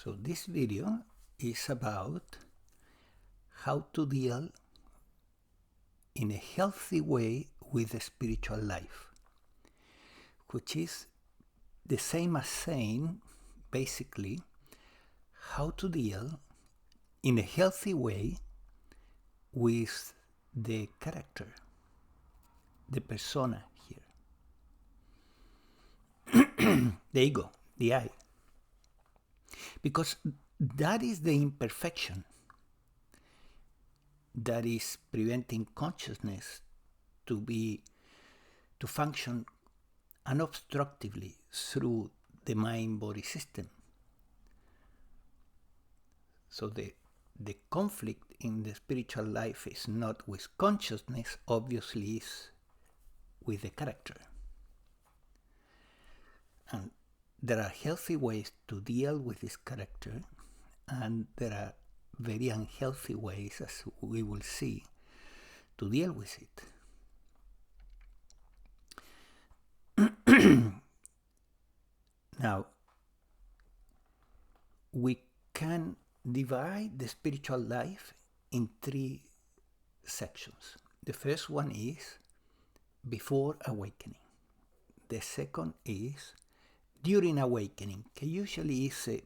So this video is about how to deal in a healthy way with the spiritual life, which is the same as saying, basically, how to deal in a healthy way with the character, the persona here, the ego, the I. Because that is the imperfection that is preventing consciousness to function unobstructively through the mind-body system. So the conflict in the spiritual life is not with consciousness, obviously is with the character. And there are healthy ways to deal with this character, and there are very unhealthy ways, as we will see, to deal with it. Now, we can divide the spiritual life in three sections. The first one is before awakening. The second is during awakening. Usually it's a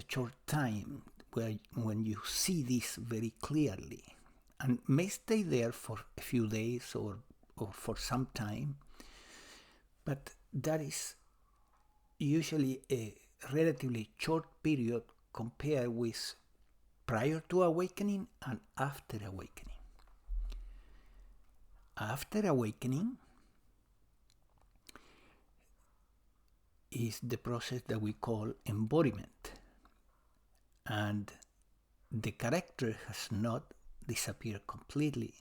short time when you see this very clearly, and may stay there for a few days or for some time, but that is usually a relatively short period compared with prior to awakening and after awakening. After awakening is the process that we call embodiment, and the character has not disappeared completely.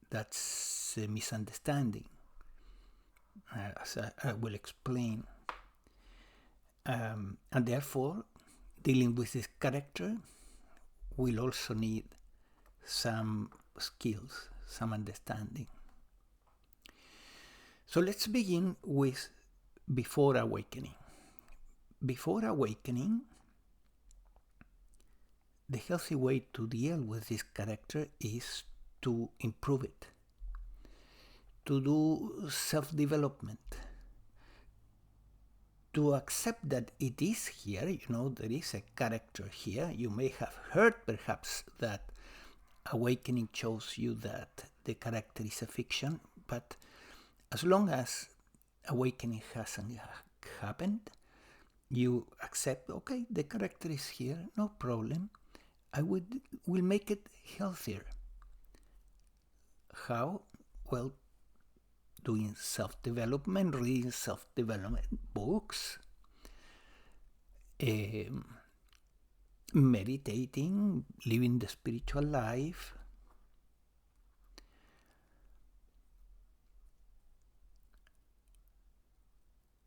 That's a misunderstanding, as I will explain. And therefore, dealing with this character will also need some skills, some understanding. So let's begin with before awakening. Before awakening, the healthy way to deal with this character is to improve it, to do self-development, to accept that it is here. There is a character here. You may have heard perhaps that awakening shows you that the character is a fiction, but as long as awakening hasn't happened, you accept, okay, the character is here, no problem. I will make it healthier. How? Well, doing self-development, reading self-development books, meditating, living the spiritual life.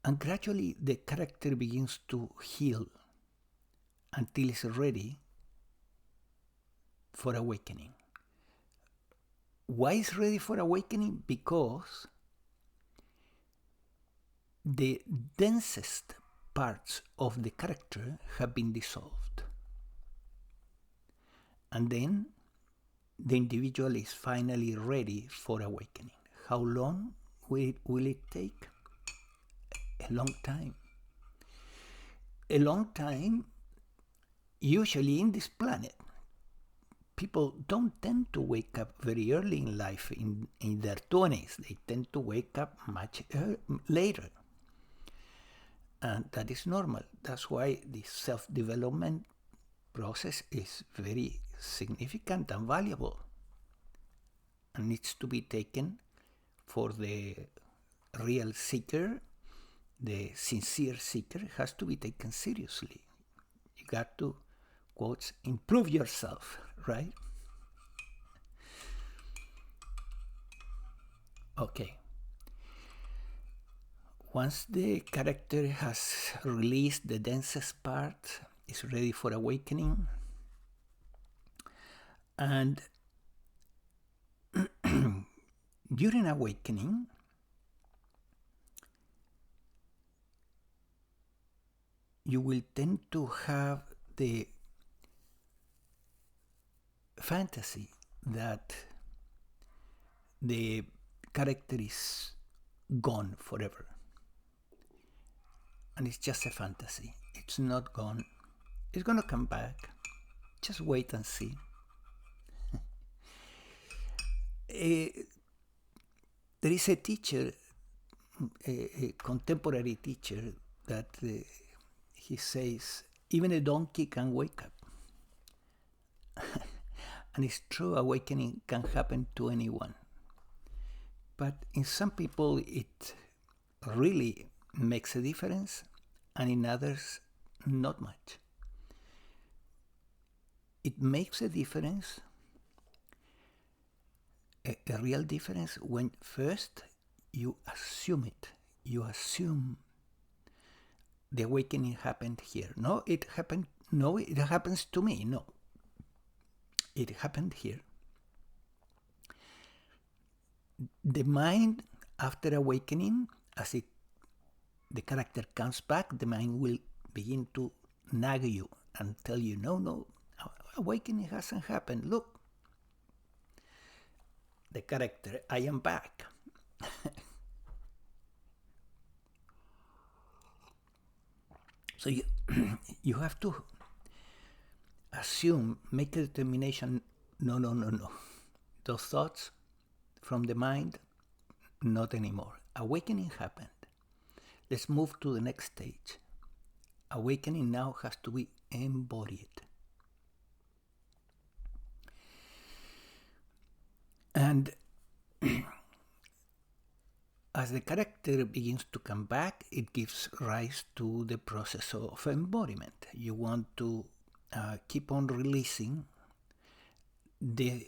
And gradually the character begins to heal until it's ready for awakening. Why is ready for awakening? Because the densest parts of the character have been dissolved. And then the individual is finally ready for awakening. How long will it take? A long time. A long time, usually in this planet. People don't tend to wake up very early in life, in their 20s. They tend to wake up much later. And that is normal. That's why the self-development process is very significant and valuable, and needs to be taken for the real seeker. The sincere seeker has to be taken seriously. You got to, quotes, improve yourself, right? Okay. Once the character has released the densest part, is ready for awakening, and during awakening, you will tend to have the fantasy that the character is gone forever. And it's just a fantasy. It's not gone. It's going to come back. Just wait and see. There is a teacher, a contemporary teacher, that he says, even a donkey can wake up. And it's true, awakening can happen to anyone. But in some people, it really makes a difference, and in others, not much. It makes a difference, a real difference, when first you assume it. You assume the awakening happened here. No, it happens to me. No, it happened here. The mind, after awakening, as the character comes back, the mind will begin to nag you and tell you, no, awakening hasn't happened. Look, the character, I am back. So you have to assume, make a determination, no. Those thoughts from the mind, not anymore. Awakening happened. Let's move to the next stage. Awakening now has to be embodied. And as the character begins to come back, it gives rise to the process of embodiment. You want to keep on releasing the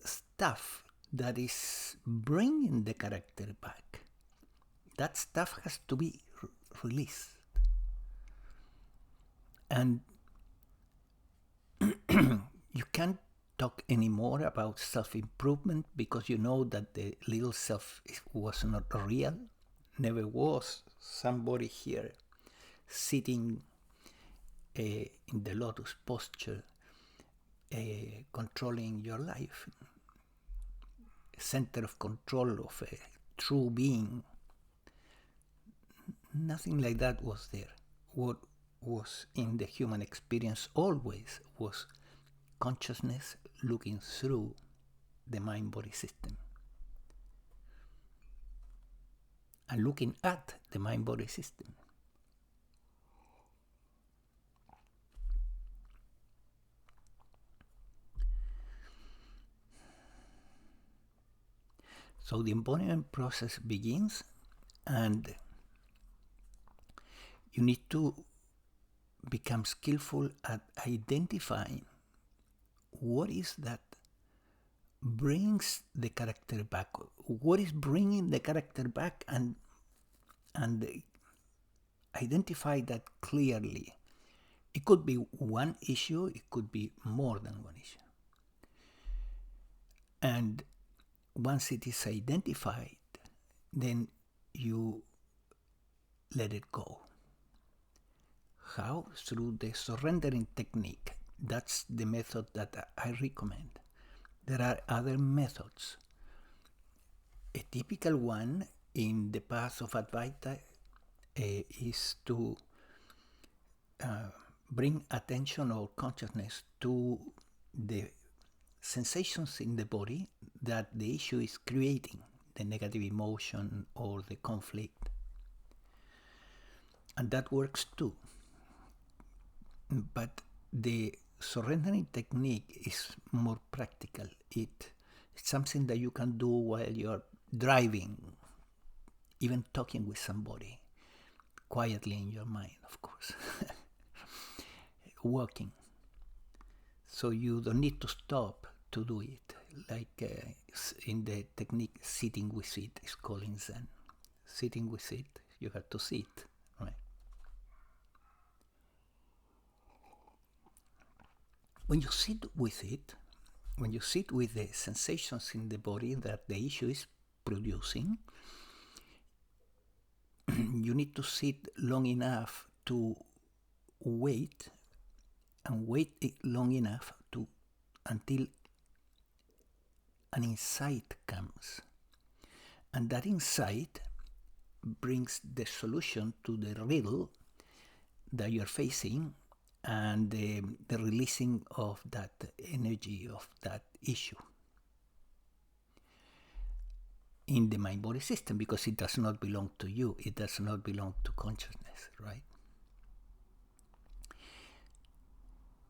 stuff that is bringing the character back. That stuff has to be released. And you can't talk anymore about self-improvement because you know that the little self was not real, never was. Somebody here sitting in the lotus posture, controlling your life, center of control of a true being. Nothing like that was there. What was in the human experience always was consciousness looking through the mind-body system and looking at the mind-body system. So the embodiment process begins, and you need to become skillful at identifying what is that brings the character back, what is bringing the character back, and identify that clearly. It could be one issue, it could be more than one issue. And once it is identified, then you let it go. How? Through the surrendering technique. That's the method that I recommend. There are other methods. A typical one in the path of Advaita is to bring attention or consciousness to the sensations in the body that the issue is creating, the negative emotion or the conflict. And that works too. But the surrendering technique is more practical. It's something that you can do while you're driving, even talking with somebody, quietly in your mind, of course, walking. So you don't need to stop to do it, like in the technique sitting with it is called in Zen. Sitting with it, you have to sit, right? When you sit with it, when you sit with the sensations in the body that the issue is producing, you need to sit long enough to wait and wait long enough until an insight comes. And that insight brings the solution to the riddle that you're facing and the releasing of that energy, of that issue in the mind-body system, because it does not belong to you. It does not belong to consciousness, right?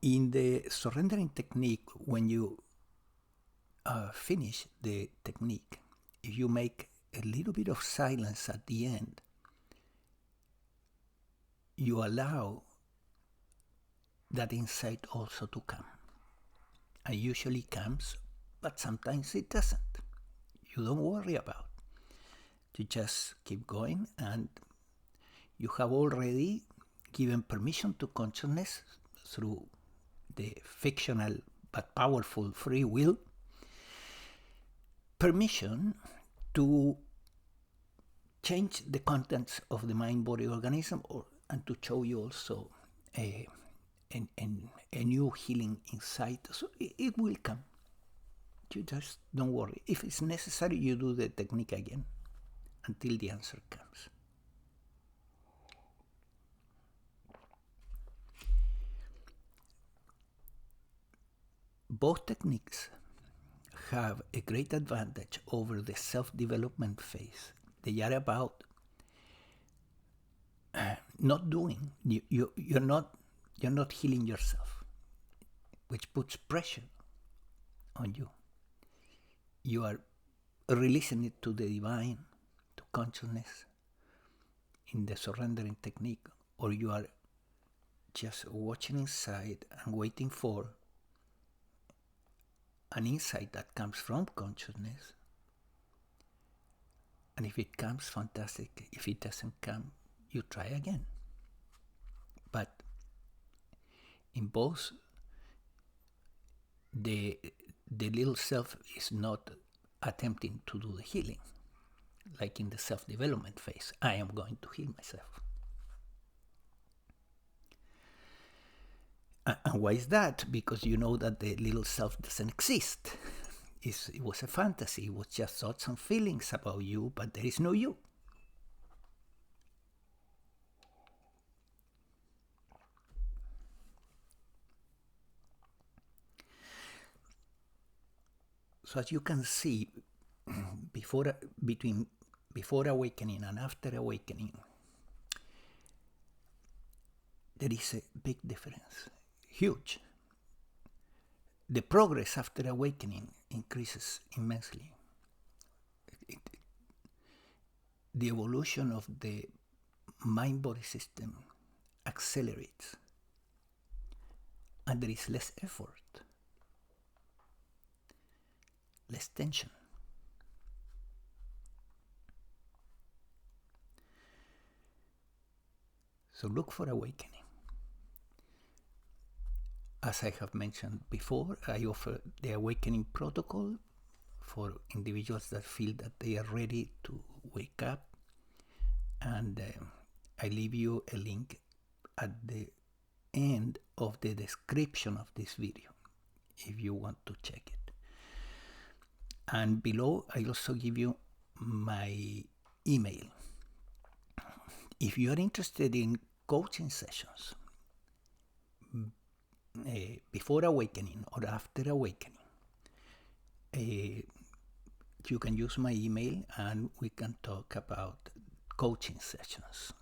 In the surrendering technique, when you finish the technique, if you make a little bit of silence at the end, you allow that insight also to come. It usually comes, but sometimes it doesn't. You don't worry about it. You just keep going, and you have already given permission to consciousness through the fictional but powerful free will, permission to change the contents of the mind-body organism, and to show you also a new healing insight. So it will come. You just don't worry. If it's necessary, you do the technique again until the answer comes. Both techniques have a great advantage over the self-development phase. They are about not doing. You're not healing yourself, which puts pressure on you. You are releasing it to the divine, to consciousness in the surrendering technique, or you are just watching inside and waiting for an insight that comes from consciousness. And if it comes, fantastic. If it doesn't come, you try again. But in both, the little self is not attempting to do the healing. Like in the self-development phase, I am going to heal myself. And why is that? Because you know that the little self doesn't exist. It was a fantasy. It was just thoughts and feelings about you, but there is no you. So as you can see, before awakening and after awakening, there is a big difference, huge. The progress after awakening increases immensely. The evolution of the mind-body system accelerates, and there is less effort, less tension. So look for awakening. As I have mentioned before, I offer the awakening protocol for individuals that feel that they are ready to wake up. And I leave you a link at the end of the description of this video if you want to check it. And below, I also give you my email. If you are interested in coaching sessions before awakening or after awakening, you can use my email and we can talk about coaching sessions.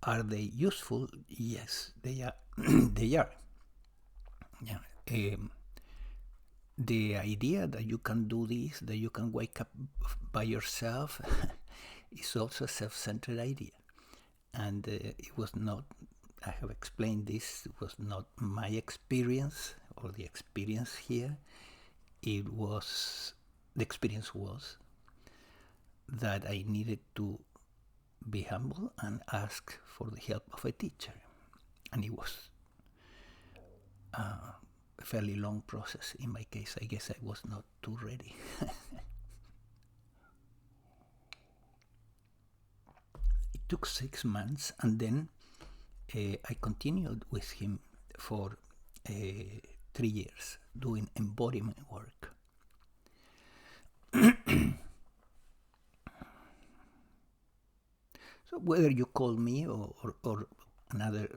Are they useful? Yes, they are. They are. Yeah. The idea that you can do this, that you can wake up by yourself, is also a self-centered idea. And it was not, I have explained this, it was not my experience or the experience here. The experience was that I needed to be humble and ask for the help of a teacher. And it was a fairly long process. In my case, I guess I was not too ready. It took 6 months, and then I continued with him for 3 years doing embodiment work. So whether you call me or another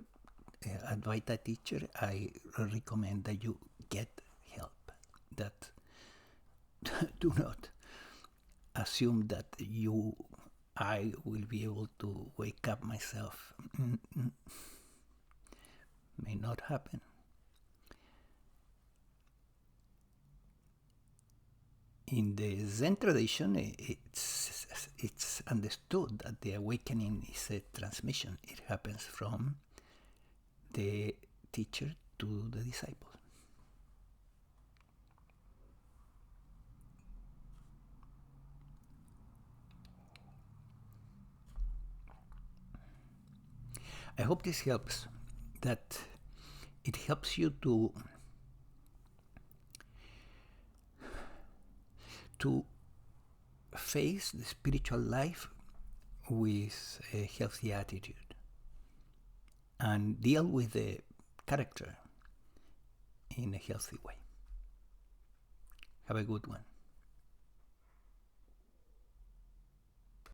Advaita teacher, I recommend that you get help. That do not assume that I will be able to wake up myself. May not happen. In the Zen tradition, it's understood that the awakening is a transmission. It happens from the teacher to the disciple. I hope this helps, that it helps you to face the spiritual life with a healthy attitude and deal with the character in a healthy way. Have a good one.